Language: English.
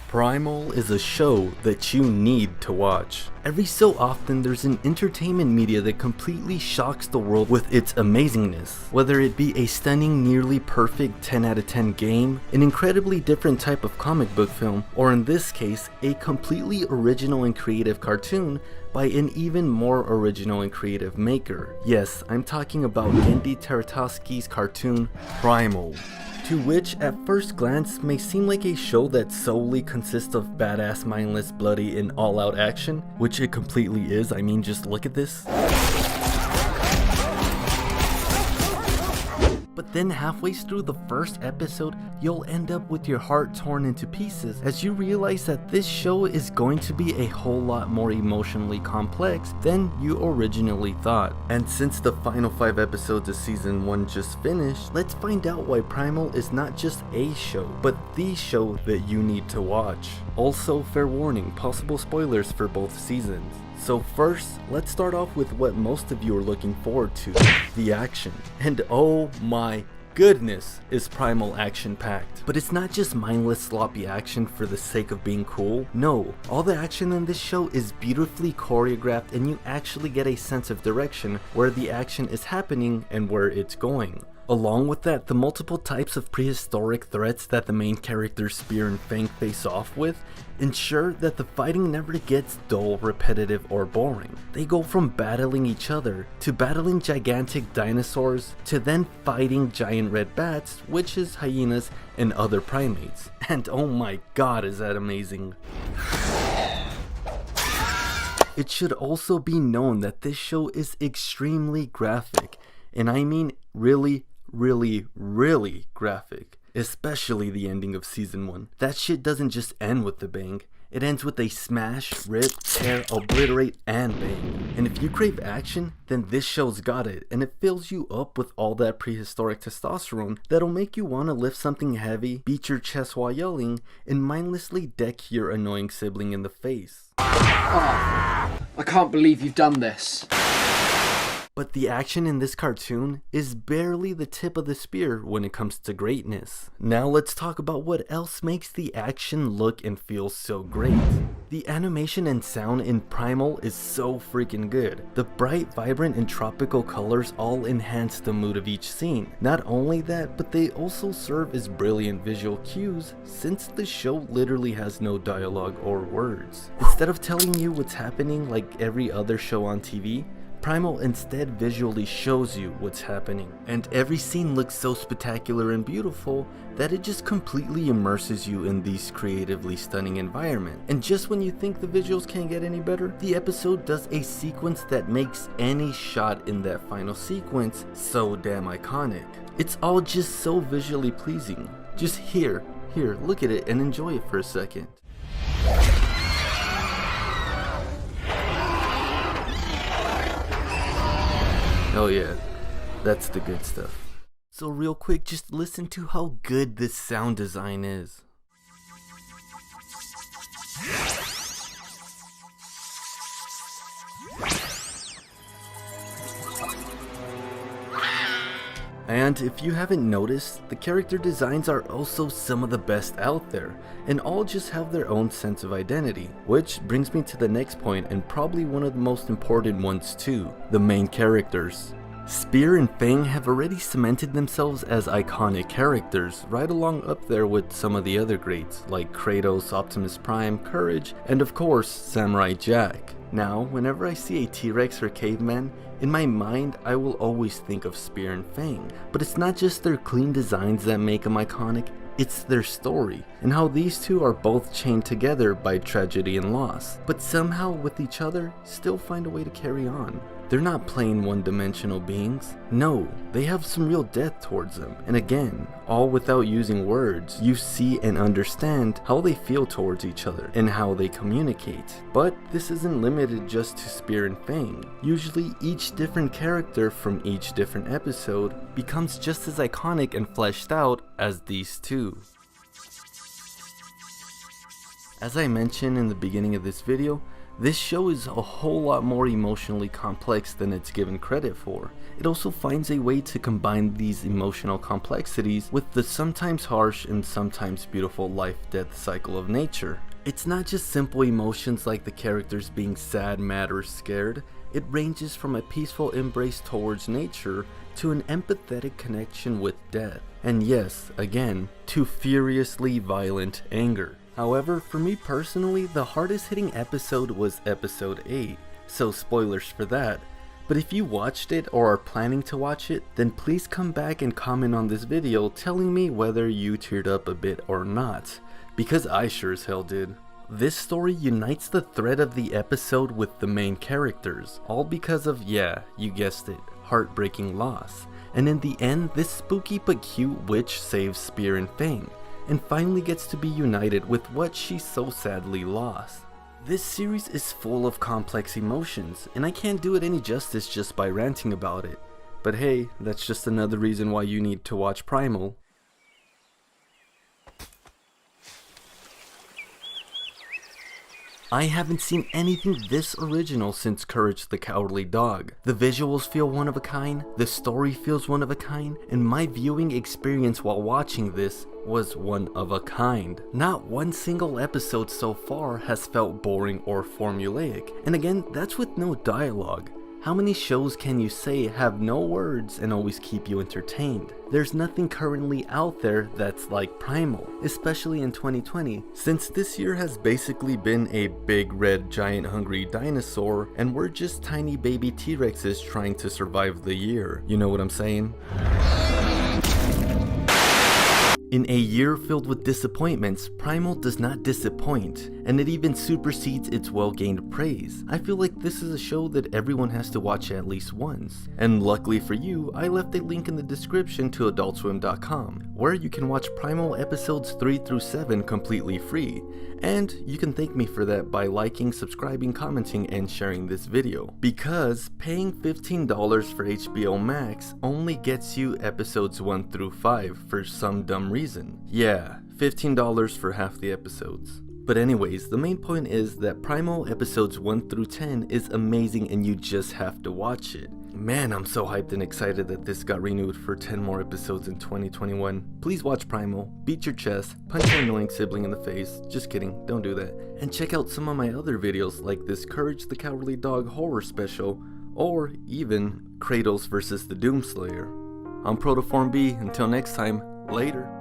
Primal is a show that you need to watch. Every so often there's an entertainment media that completely shocks the world with its amazingness. Whether it be a stunning, nearly perfect 10 out of 10 game, an incredibly different type of comic book film, or in this case, a completely original and creative cartoon by an even more original and creative maker. Yes, I'm talking about Genndy Tartakovsky's cartoon, Primal. To which at first glance may seem like a show that solely consists of badass, mindless, bloody, and all-out action, which it completely is. I mean, just look at this. But then halfway through the first episode, you'll end up with your heart torn into pieces as you realize that this show is going to be a whole lot more emotionally complex than you originally thought. And since the final 5 episodes of season 1 just finished, let's find out why Primal is not just a show, but the show that you need to watch. Also, fair warning, possible spoilers for both seasons. So first, let's start off with what most of you are looking forward to, the action. And oh my goodness, is Primal action-packed. But it's not just mindless sloppy action for the sake of being cool. No, all the action in this show is beautifully choreographed and you actually get a sense of direction where the action is happening and where it's going. Along with that, the multiple types of prehistoric threats that the main characters Spear and Fang face off with ensure that the fighting never gets dull, repetitive, or boring. They go from battling each other, to battling gigantic dinosaurs, to then fighting giant red bats, witches, hyenas, and other primates. And oh my god, is that amazing. It should also be known that this show is extremely graphic, and I mean really graphic, especially the ending of season 1. That shit doesn't just end with a bang, it ends with a smash, rip, tear, obliterate, and bang. And if you crave action, then this show's got it, and it fills you up with all that prehistoric testosterone that'll make you want to lift something heavy, beat your chest while yelling, and mindlessly deck your annoying sibling in the face. Oh, I can't believe you've done this. But the action in this cartoon is barely the tip of the spear when it comes to greatness. Now let's talk about what else makes the action look and feel so great. The animation and sound in Primal is so freaking good. The bright, vibrant, and tropical colors all enhance the mood of each scene. Not only that, but they also serve as brilliant visual cues since the show literally has no dialogue or words. Instead of telling you what's happening like every other show on TV, Primal instead visually shows you what's happening, and every scene looks so spectacular and beautiful that it just completely immerses you in this creatively stunning environment. And just when you think the visuals can't get any better, the episode does a sequence that makes any shot in that final sequence so damn iconic. It's all just so visually pleasing. Just here, look at it and enjoy it for a second. Oh yeah, that's the good stuff. So real quick, just listen to how good this sound design is. And if you haven't noticed, the character designs are also some of the best out there, and all just have their own sense of identity. Which brings me to the next point, and probably one of the most important ones too, the main characters. Spear and Fang have already cemented themselves as iconic characters, right along up there with some of the other greats, like Kratos, Optimus Prime, Courage, and of course, Samurai Jack. Now, whenever I see a T-Rex or caveman, in my mind I will always think of Spear and Fang. But it's not just their clean designs that make them iconic, it's their story, and how these two are both chained together by tragedy and loss, but somehow with each other still find a way to carry on. They're not plain one-dimensional beings. No, they have some real depth towards them. And again, all without using words, you see and understand how they feel towards each other and how they communicate. But this isn't limited just to Spear and Fang. Usually each different character from each different episode becomes just as iconic and fleshed out as these two. As I mentioned in the beginning of this video, This show is a whole lot more emotionally complex than it's given credit for. It also finds a way to combine these emotional complexities with the sometimes harsh and sometimes beautiful life-death cycle of nature. It's not just simple emotions like the characters being sad, mad, or scared. It ranges from a peaceful embrace towards nature to an empathetic connection with death. And yes, again, to furiously violent anger. However, for me personally, the hardest hitting episode was episode 8, so spoilers for that. But if you watched it or are planning to watch it, then please come back and comment on this video telling me whether you teared up a bit or not, because I sure as hell did. This story unites the thread of the episode with the main characters, all because of, yeah, you guessed it, heartbreaking loss. And in the end, this spooky but cute witch saves Spear and Fang, and finally gets to be united with what she so sadly lost. This series is full of complex emotions, and I can't do it any justice just by ranting about it. But hey, that's just another reason why you need to watch Primal. I haven't seen anything this original since Courage the Cowardly Dog. The visuals feel one of a kind, the story feels one of a kind, and my viewing experience while watching this was one of a kind. Not one single episode so far has felt boring or formulaic, and again, that's with no dialogue. How many shows can you say have no words and always keep you entertained? There's nothing currently out there that's like Primal, especially in 2020, since this year has basically been a big red giant hungry dinosaur and we're just tiny baby T-Rexes trying to survive the year. You know what I'm saying? In a year filled with disappointments, Primal does not disappoint, and it even supersedes its well-gained praise. I feel like this is a show that everyone has to watch at least once. And luckily for you, I left a link in the description to AdultSwim.com, where you can watch Primal episodes 3 through 7 completely free. And you can thank me for that by liking, subscribing, commenting, and sharing this video. Because paying $15 for HBO Max only gets you episodes 1 through 5 for some dumb reason. Yeah, $15 for half the episodes. But anyways, the main point is that Primal episodes 1 through 10 is amazing and you just have to watch it. Man, I'm so hyped and excited that this got renewed for 10 more episodes in 2021. Please watch Primal, beat your chest, punch your annoying sibling in the face, just kidding, don't do that, and check out some of my other videos like this Courage the Cowardly Dog horror special, or even Kratos vs. the Doomslayer. I'm Protoform B, until next time, later.